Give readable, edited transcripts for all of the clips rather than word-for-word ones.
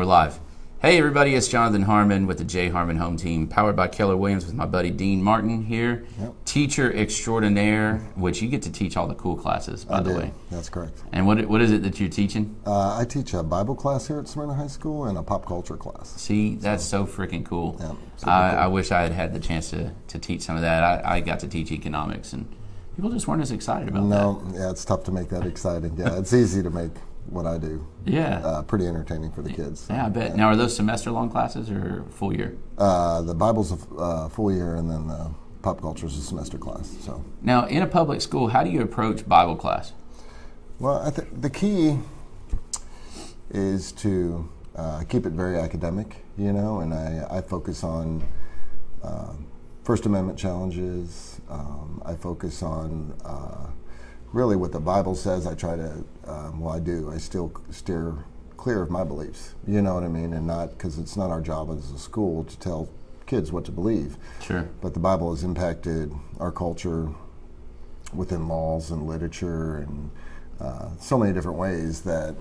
live. Hey everybody, it's Jonathan Harmon with the J. Harmon Home Team, powered by Keller Williams with my buddy Dean Martin here. Yep. Teacher extraordinaire, which you get to teach all the cool classes, by the way. That's correct. And what is it that you're teaching? I teach a Bible class here at Smyrna High School and a pop culture class. See, that's so freaking cool. Yeah, I wish I had had the chance to teach some of that. I got to teach economics, and people just weren't as excited about that. No, yeah, it's tough to make that exciting. Yeah, it's easy to make what I do. Yeah. Pretty entertaining for the kids. Yeah, I bet. Now, are those semester-long classes or full year? The Bible's a full year, and then the pop culture's a semester class. So now, in a public school, how do you approach Bible class? Well, I think the key is to keep it very academic, and I focus on First Amendment challenges. I focus on really what the Bible says. I try to, I still steer clear of my beliefs, you know what I mean? And not, because it's not our job as a school to tell kids what to believe. Sure. But the Bible has impacted our culture within laws and literature and so many different ways that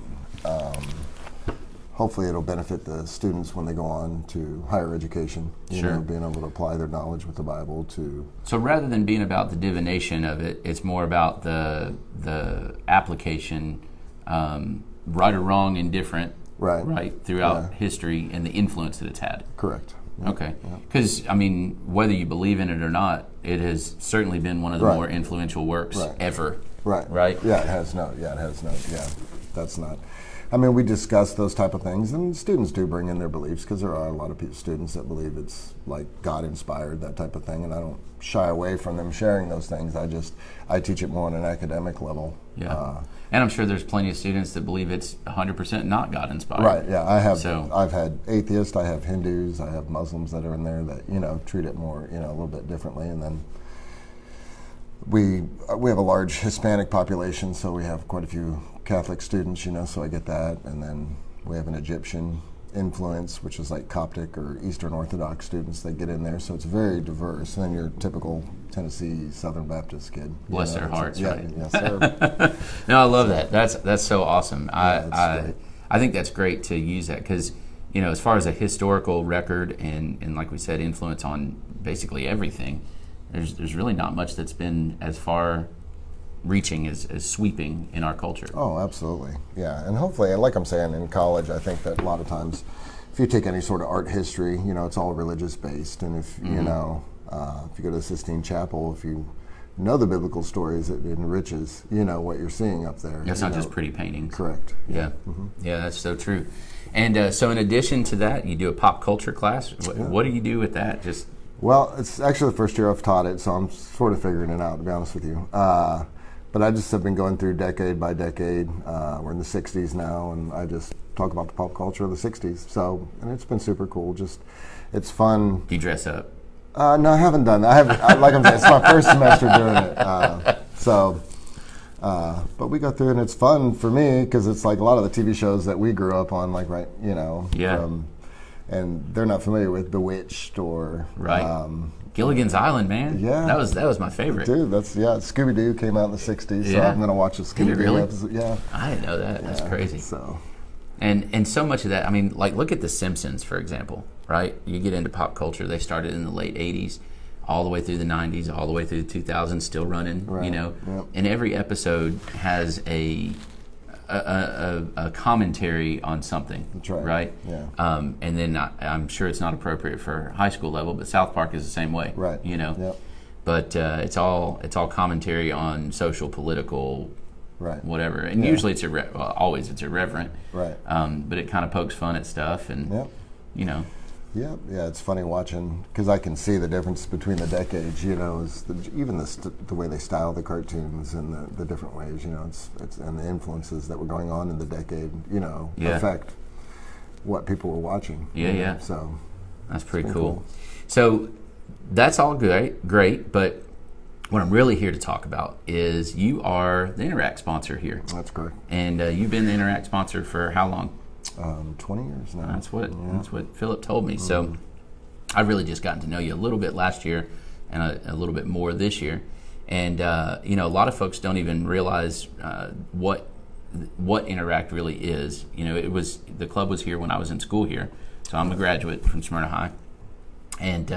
hopefully it'll benefit the students when they go on to higher education, Sure. being able to apply their knowledge with the Bible to... So rather than being about the divination of it, it's more about the application, right or wrong, indifferent, right throughout history and the influence that it's had. Correct. Yeah. Okay. Because, whether you believe in it or not, it has certainly been one of the more influential works ever. Right? Yeah, it has no. That's not. We discuss those type of things, and students do bring in their beliefs because there are a lot of students that believe it's like God-inspired, that type of thing, and I don't shy away from them sharing those things. I teach it more on an academic level. Yeah, and I'm sure there's plenty of students that believe it's 100% not God-inspired. Right, yeah, I've had atheists, I have Hindus, I have Muslims that are in there that, treat it more, a little bit differently, and then we have a large Hispanic population, so we have quite a few Catholic students, so I get that. And then we have an Egyptian influence, which is like Coptic or Eastern Orthodox students that get in there. So it's very diverse. And then your typical Tennessee Southern Baptist kid. Bless their hearts, right? Yes, sir. No, I love that. That's so awesome. Great. I think that's great to use that because, as far as a historical record and like we said, influence on basically everything, there's really not much that's been as far reaching as sweeping in our culture. Oh, absolutely. Yeah, and hopefully, like I'm saying, in college, I think that a lot of times, if you take any sort of art history, it's all religious based, and if if you go to the Sistine Chapel, if you know the biblical stories, it enriches what you're seeing up there. It's not just pretty paintings. Correct. Yeah. Yeah, that's so true. And so, in addition to that, you do a pop culture class. What do you do with that? Well, it's actually the first year I've taught it, so I'm sort of figuring it out, to be honest with you. But I just have been going through decade by decade. We're in the 60s now, and I just talk about the pop culture of the 60s. And it's been super cool. It's fun. Do you dress up? No, I haven't done that. Like I'm saying, it's my first semester doing it. But we go through, and it's fun for me because it's like a lot of the TV shows that we grew up on, and they're not familiar with Bewitched or Gilligan's Island, man. Yeah, that was my favorite. Dude, Scooby Doo came out in the '60s, so I'm gonna watch a Scooby Doo episode. Yeah, I didn't know that. That's crazy. So, and so much of that. Look at The Simpsons, for example. Right? You get into pop culture. They started in the late '80s, all the way through the '90s, all the way through the 2000s, still running. Yep. And every episode has a commentary on something. That's right. Right? Yeah. And then I'm sure it's not appropriate for high school level, but South Park is the same way. Right. Yep. But it's all commentary on social, political, whatever. And usually it's always it's irreverent. Right. But it kind of pokes fun at stuff, and Yeah, it's funny watching because I can see the difference between the decades. Even the way they style the cartoons and the different ways. It's and the influences that were going on in the decade. Affect what people were watching. Yeah. So that's pretty cool. So that's all great. But what I'm really here to talk about is you are the Interact sponsor here. That's correct. And you've been the Interact sponsor for how long? 20 years now. That's what Philip told me. So I've really just gotten to know you a little bit last year and a little bit more this year. And a lot of folks don't even realize what what Interact really is. You know, the club was here when I was in school here, so I'm a graduate from Smyrna High, and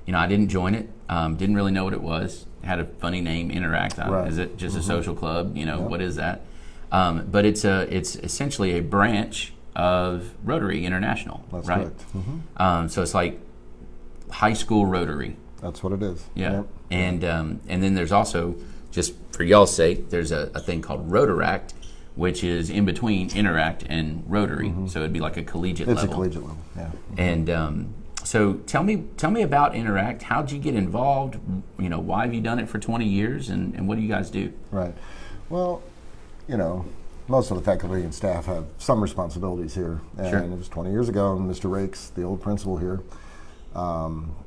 you know, I didn't join it, didn't really know what it was. It had a funny name, Interact. Right. Is it just a social club? You know, what is that? But it's essentially a branch of Rotary International. That's right? Correct. So it's like high school Rotary. That's what it is. Yeah. Yep. And then there's also, just for y'all's sake, there's a thing called Rotaract, which is in between Interact and Rotary. So it'd be like a collegiate level. It's a collegiate level, yeah. And so tell me about Interact. How'd you get involved? You know, why have you done it for 20 years, and what do you guys do? Right. Well, you know, most of the faculty and staff have some responsibilities here. And Sure. it was 20 years ago, and Mr. Rakes, the old principal here,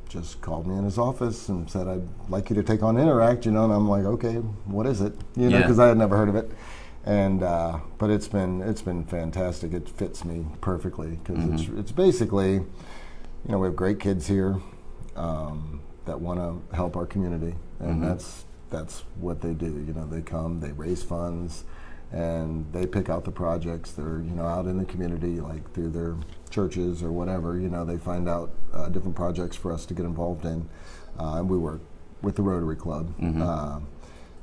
just called me in his office and said, I'd like you to take on Interact, you know, and I'm like, okay, what is it? You know, because I had never heard of it. And but it's been fantastic. It fits me perfectly because it's basically, you know, we have great kids here that want to help our community, and that's what they do. You know, they come, they raise funds, and they pick out the projects. They're, you know, out in the community, like through their churches or whatever. You know, they find out different projects for us to get involved in, and we work with the Rotary Club.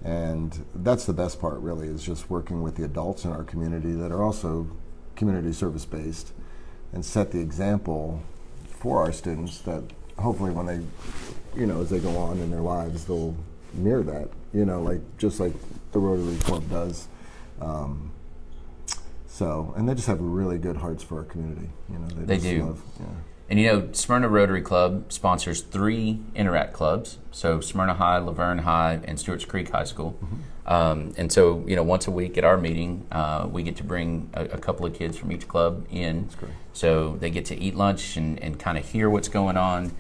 And that's the best part, really, is just working with the adults in our community that are also community service based, and set the example for our students that hopefully when they, you know, as they go on in their lives, they'll mirror that, you know, like just like the Rotary Club does. So, and they just have really good hearts for our community. You know, They just do. love, yeah. And you know, Smyrna Rotary Club sponsors 3 Interact clubs, so Smyrna High, Laverne High, and Stewart's Creek High School. And so, you know, once a week at our meeting, we get to bring a couple of kids from each club in. That's great. So they get to eat lunch and kind of hear what's going on,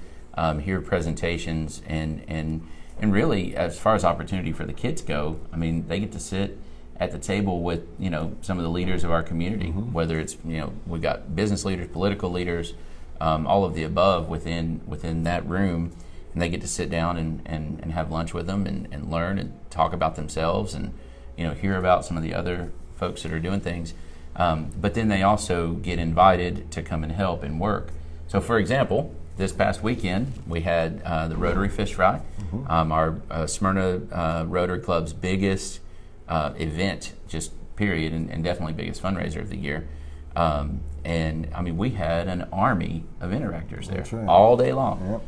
hear presentations, and really, as far as opportunity for the kids go, I mean, they get to sit at the table with, you know, some of the leaders of our community, whether it's, you know, we've got business leaders, political leaders, all of the above within that room, and they get to sit down and have lunch with them and learn and talk about themselves and, you know, hear about some of the other folks that are doing things. But then they also get invited to come and help and work. So, for example, this past weekend we had the Rotary Fish Fry, our Smyrna Rotary Club's biggest event, just period, and definitely biggest fundraiser of the year. And I mean, we had an army of interactors there. That's right. All day long. Yep.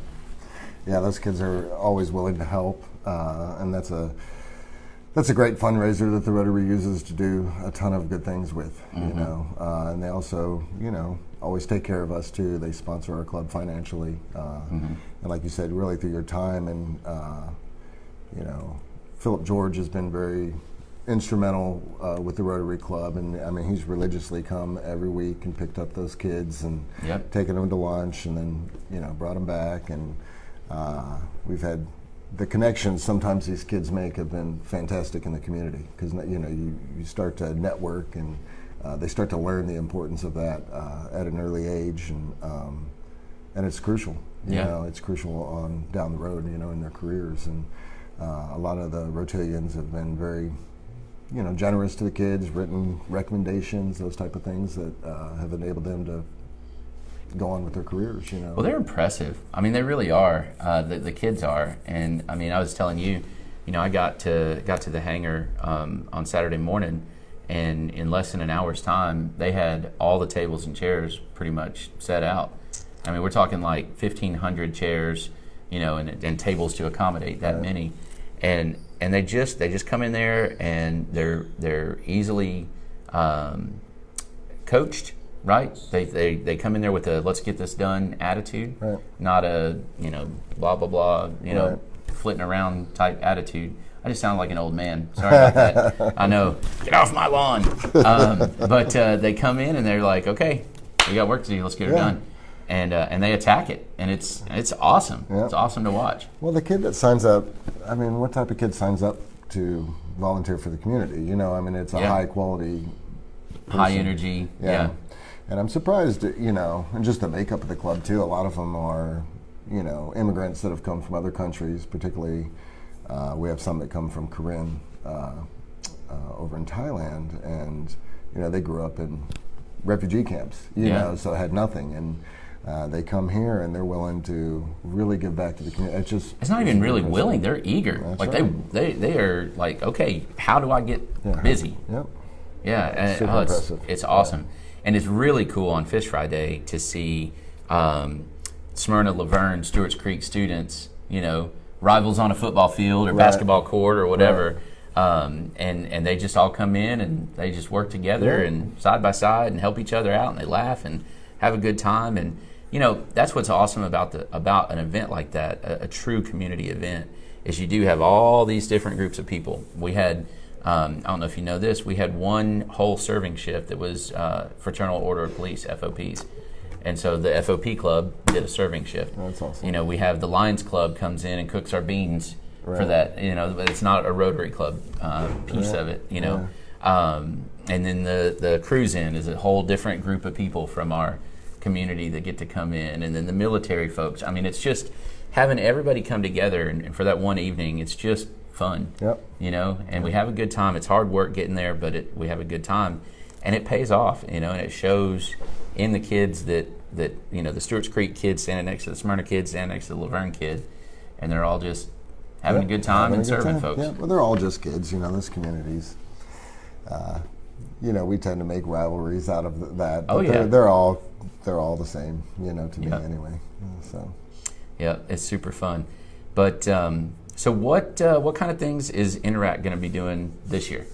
Yeah, those kids are always willing to help, and that's a great fundraiser that the Rotary uses to do a ton of good things with. You know, and they also, you know, always take care of us too. They sponsor our club financially, and like you said, really through your time, and you know, Philip George has been very instrumental with the Rotary Club, and I mean, he's religiously come every week and picked up those kids and taken them to lunch, and then, you know, brought them back, and we've had the connections sometimes these kids make have been fantastic in the community, because, you know, you start to network, and they start to learn the importance of that at an early age, and it's crucial. You know, it's crucial on down the road, you know, in their careers, and a lot of the Rotarians have been very, you know, generous to the kids, written recommendations, those type of things that have enabled them to go on with their careers, you know. Well, they're impressive. I mean, they really are. The kids are. And I mean, I was telling you, you know, I got to the hangar on Saturday morning, and in less than an hour's time, they had all the tables and chairs pretty much set out. I mean, we're talking like 1,500 chairs, you know, and tables to accommodate that many. And they just come in there, and they're easily coached, right? They come in there with a let's get this done attitude, not a, you know, blah blah blah, you know, flitting around type attitude. I just sound like an old man. Sorry about that. I know. Get off my lawn. But they come in and they're like, okay, we got work to do. Let's get it done. And they attack it, and it's awesome. It's awesome to watch. Well, the kid that signs up, I mean, what type of kid signs up to volunteer for the community? You know, I mean, it's a high quality person. High energy. Yeah. And I'm surprised, you know, and just the makeup of the club too. A lot of them are, you know, immigrants that have come from other countries. Particularly, we have some that come from Korean over in Thailand, and they grew up in refugee camps, you know, so had nothing, and they come here and they're willing to really give back to the community. It's not even really willing; they're eager. That's like right. they are like, okay, how do I get busy? Yep. Yeah, super impressive. It's awesome, and it's really cool on Fish Fry Day to see Smyrna, Laverne, Stewart's Creek students, rivals on a football field or basketball court or whatever. Right. And they just all come in and they just work together and side by side and help each other out, and they laugh and have a good time. And that's what's awesome about an event like that, a true community event, is you do have all these different groups of people. We had I don't know if you know this, we had one whole serving shift that was Fraternal Order of Police, FOPs. And so the FOP club did a serving shift. That's awesome. We have the Lions Club comes in and cooks our beans for that. But it's not a Rotary Club piece of it. And then the Cruise In is a whole different group of people from our community that get to come in, and then the military folks. I mean, it's just having everybody come together, and for that one evening, it's just fun. Yep. And we have a good time. It's hard work getting there, but we have a good time, and it pays off. And it shows in the kids that the Stewart's Creek kids standing next to the Smyrna kids, standing next to the Laverne kid, and they're all just having a good time and serving folks. Yeah, well, they're all just kids. Those communities. We tend to make rivalries out of that. But they're all the same. To me anyway. So. Yeah, it's super fun. But so what kind of things is Interact going to be doing this year?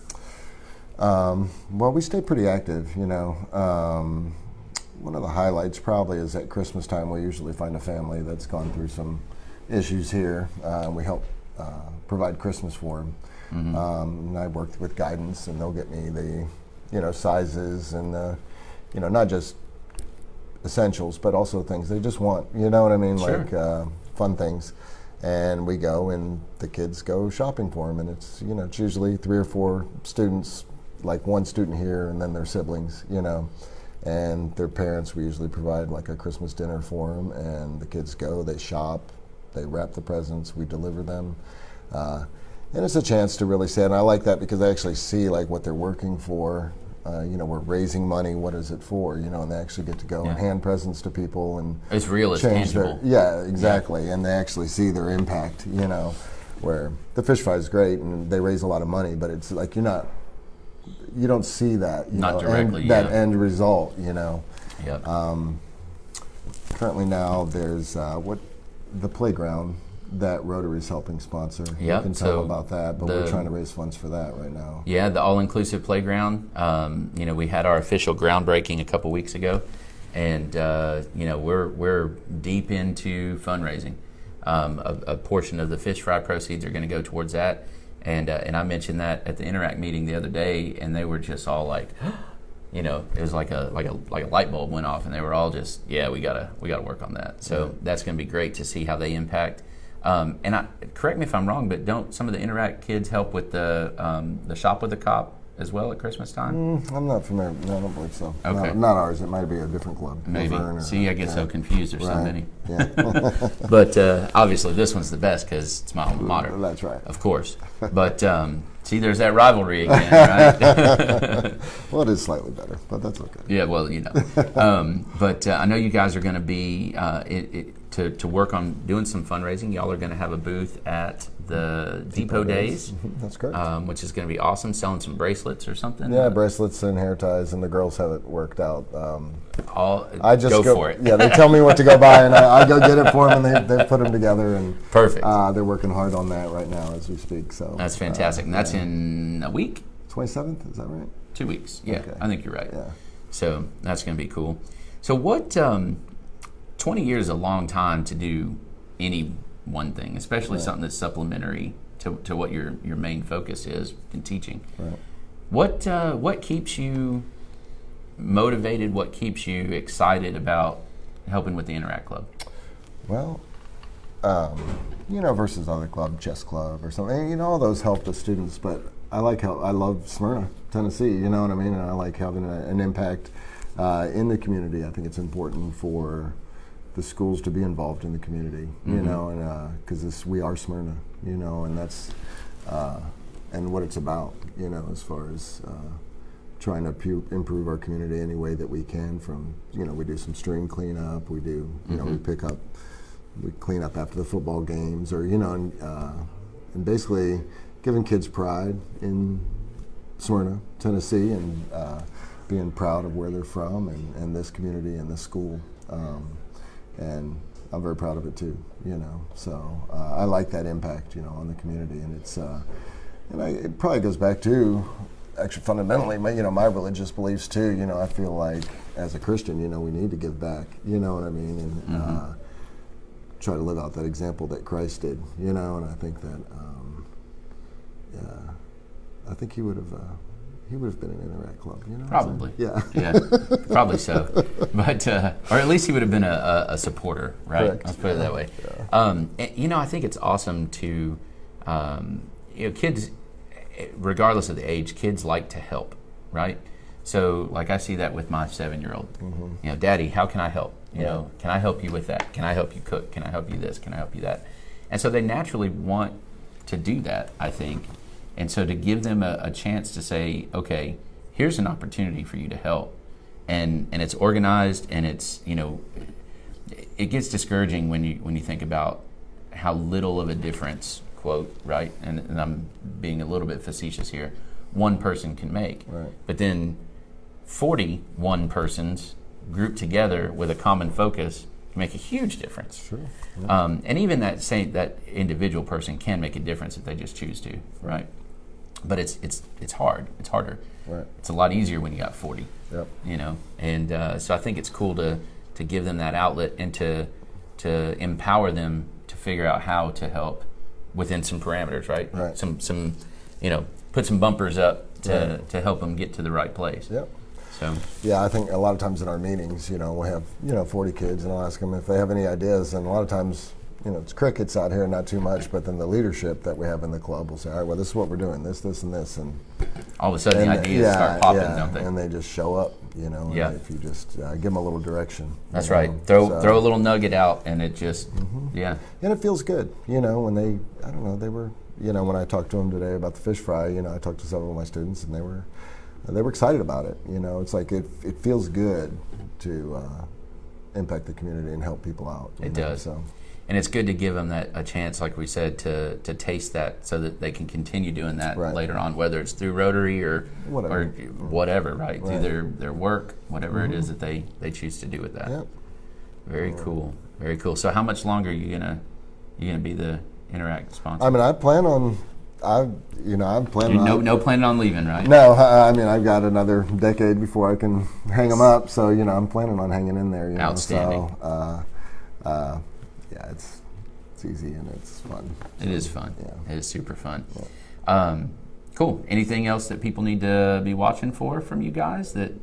Well, we stay pretty active. One of the highlights probably is at Christmas time. We usually find a family that's gone through some issues here. We help provide Christmas for them. Mm-hmm. And I worked with guidance, and they'll get me the sizes and not just essentials, but also things they just want. You know what I mean? Sure. Like fun things. And we go, and the kids go shopping for them, and it's it's usually 3 or 4 students, like one student here, and then their siblings, and their parents. We usually provide like a Christmas dinner for them, and the kids go, they shop, they wrap the presents, we deliver them, and it's a chance to really say, and I like that because I actually see like what they're working for. We're raising money. What is it for? And they actually get to go and hand presents to people, and it's real, it's tangible. Exactly. And they actually see their impact. Where the fish fry is great and they raise a lot of money, but it's like you don't see that. Not directly. That end result. Yep. Currently now there's the playground that Rotary is helping sponsor. Yep. You can tell about that, but we're trying to raise funds for that right now. Yeah, the all-inclusive playground. We had our official groundbreaking a couple weeks ago, and we're deep into fundraising. A portion of the fish fry proceeds are going to go towards that, and I mentioned that at the Interact meeting the other day, and they were just all like, it was like a light bulb went off, and they were all just, we gotta work on that. So that's going to be great to see how they impact. And correct me if I'm wrong, but don't some of the Interact kids help with the shop with the cop as well at Christmas time? I'm not familiar. No, I don't believe so. Okay. Not ours. It might be a different club. Maybe. See, I get so confused. There's so many. Yeah. But obviously this one's the best because it's my alma mater. That's right. Of course. But see, there's that rivalry again, right? Well, it is slightly better, but that's okay. Yeah, well, But I know you guys are going to be to work on doing some fundraising. Y'all are going to have a booth at the Depot Days. That's correct. Which is going to be awesome, selling some bracelets or something. Yeah, bracelets and hair ties, and the girls have it worked out. I just go for it. Yeah, they tell me what to go buy, and I go get it for them, and they put them together. And perfect. They're working hard on that right now as we speak. So that's fantastic, and that's in a week. 27th, is that right? 2 weeks. Yeah, okay. I think you're right. Yeah. So that's going to be cool. So what? 20 years is a long time to do any one thing, especially something that's supplementary to what your main focus is in teaching. Right. What keeps you motivated? What keeps you excited about helping with the Interact Club? Well, versus other club, chess club or something. All those help the students, but I love Smyrna, Tennessee. You know what I mean? And I like having an impact in the community. I think it's important for the schools to be involved in the community, and because we are Smyrna, and that's and what it's about, as far as trying to improve our community any way that we can. From, we do some stream cleanup, we do, we clean up after the football games, or, and basically giving kids pride in Smyrna, Tennessee, and being proud of where they're from, and this community and this school. And I'm very proud of it too, So I like that impact, on the community, and it's, it probably goes back to, actually fundamentally, my religious beliefs too. I feel like as a Christian, we need to give back. You know what I mean? And try to live out that example that Christ did. And I think that, I think he would have been in Interact Club. Probably. So, yeah, probably so. But or at least he would have been a supporter, right? Correct. Let's put it that way. Yeah. I think it's awesome to, kids, regardless of the age, kids like to help, right? So, like, I see that with my 7-year-old. Mm-hmm. Daddy, how can I help? Yeah. Can I help you with that? Can I help you cook? Can I help you this? Can I help you that? And so they naturally want to do that, I think. And so to give them a chance to say, okay, here's an opportunity for you to help, and it's organized, and it's, it gets discouraging when you think about how little of a difference, quote, right? And I'm being a little bit facetious here, one person can make. Right. But then 41 persons grouped together with a common focus can make a huge difference. Sure. Yeah. And even that individual person can make a difference if they just choose to, right? But it's hard. It's harder. Right. It's a lot easier when you got 40. Yep. And so I think it's cool to give them that outlet and to empower them to figure out how to help within some parameters, right? Right. Some put some bumpers up to Right. help them get to the right place. Yep. So yeah, I think a lot of times in our meetings, we'll have 40 kids, and I'll ask them if they have any ideas, and a lot of times, it's crickets out here, not too much, but then the leadership that we have in the club will say, all right, well, this is what we're doing, this, and this, and all of a sudden the ideas start popping, don't they? And they just show up, and Yeah. if you just give them a little direction. That's right. Throw a little nugget out, and it just, yeah. And it feels good, when they, I don't know, they were, when I talked to them today about the fish fry, I talked to several of my students, and they were excited about it. It's like it feels good to impact the community and help people out. It does. So. And it's good to give them a chance, like we said, to taste that, so that they can continue doing that Right. later on, whether it's through Rotary or whatever, right? Right. Through their work, whatever it is that they choose to do with that. Yep. Very cool. Very cool. So how much longer are you gonna be the Interact sponsor? I mean, I plan on. I'm planning on. No planning on leaving, right? No, I mean, I've got another decade before I can hang them up. So I'm planning on hanging in there. Outstanding. So, yeah, it's easy and it's fun. It is fun. Yeah. It is super fun. Yeah. Cool. Anything else that people need to be watching for from you guys that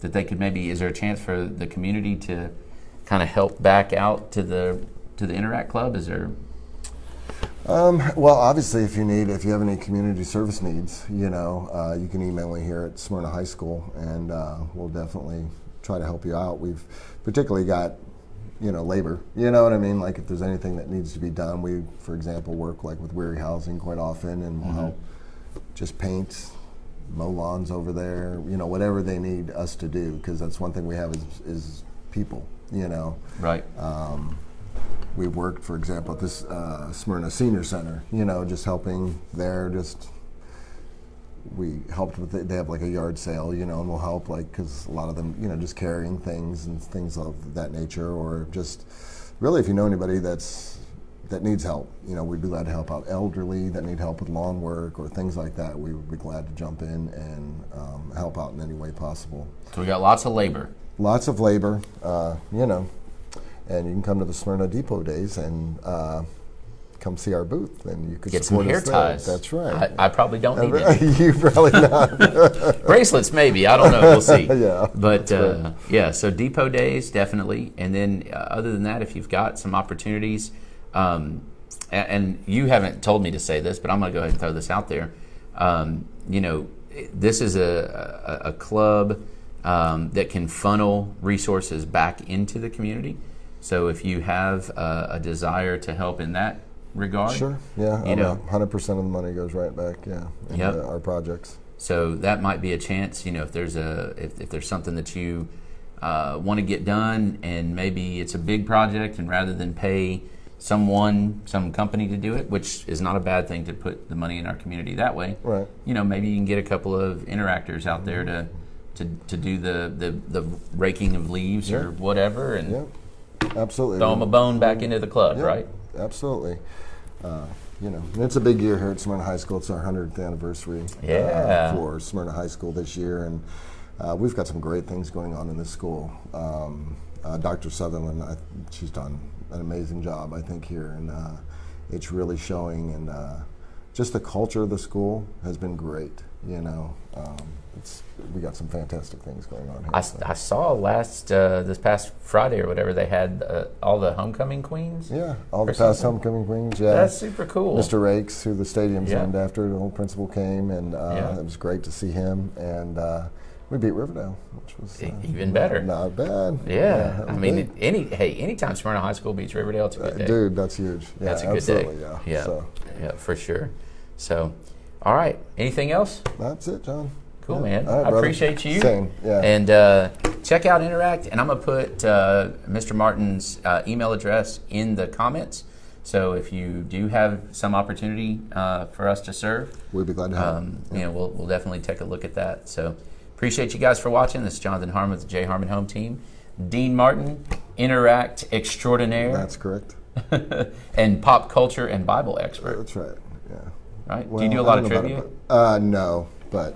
they could maybe? Is there a chance for the community to kind of help back out to the Interact Club? Is there? Well, obviously, if you have any community service needs, you can email me here at Smyrna High School, and we'll definitely try to help you out. We've particularly got, labor. You know what I mean? Like if there's anything that needs to be done, we, for example, work like with Weary Housing quite often, and we'll help just paint, mow lawns over there. Whatever they need us to do, because that's one thing we have is people. Right. We worked, for example, at this Smyrna Senior Center, just helping there. We helped with they have like a yard sale, and we'll help because a lot of them, just carrying things and things of that nature, or just really if you know anybody that needs help, we'd be glad to help out elderly that need help with lawn work or things like that. We would be glad to jump in and help out in any way possible. So we got lots of labor. Lots of labor, and you can come to the Smyrna Depot days and come see our booth, and you could Get some support hair us there. ties. That's right. I probably don't need any. You probably not. Bracelets, maybe. I don't know. We'll see. Yeah. But yeah, so Depot days definitely, and then other than that, if you've got some opportunities, and you haven't told me to say this, but I'm going to go ahead and throw this out there. This is a club that can funnel resources back into the community. So if you have a desire to help in that regard. Sure. Yeah. You know, 100% of the money goes right back. Yeah. Into our projects. So that might be a chance. You know, if there's something that you want to get done, and maybe it's a big project, and rather than pay some company to do it, which is not a bad thing to put the money in our community that way. Right. You know, maybe you can get a couple of interactors out there to do the raking of leaves or whatever, and absolutely throw them a bone back into the club, Yeah, right? Absolutely. You know, it's a big year here at Smyrna High School. It's our 100th anniversary for Smyrna High School this year, and we've got some great things going on in this school. Dr. Sutherland, she's done an amazing job, I think, here, and it's really showing. And just the culture of the school has been great. You know, we got some fantastic things going on here. I saw this past Friday or whatever, they had all the homecoming queens. Yeah, all the past homecoming queens. Yeah, that's super cool. Mr. Rakes, who the stadium's named after, the old principal, came, and it was great to see him. And we beat Riverdale, which was even better. Not bad. Yeah, I mean, anytime Smyrna High School beats Riverdale, it's a good day. Dude, that's huge. Yeah, that's a good absolutely, day. Yeah, yeah, for sure. So, all right. Anything else? That's it, John. Cool, man. All right, I appreciate you. Same, yeah. And check out Interact, and I'm going to put Mr. Martin's email address in the comments. So if you do have some opportunity for us to serve, we'd be glad to have you know, we'll definitely take a look at that. So appreciate you guys for watching. This is Jonathan Harmon with the J. Harmon Home Team. Dean Martin, Interact extraordinaire. That's correct. And pop culture and Bible expert. That's right, yeah. Right? Well, do you do a lot of trivia? No, but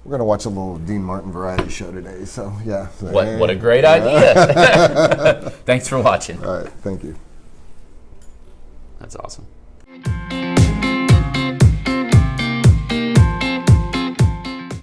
we're going to watch a little Dean Martin variety show today, so yeah. What a great idea. Thanks for watching. All right, thank you. That's awesome.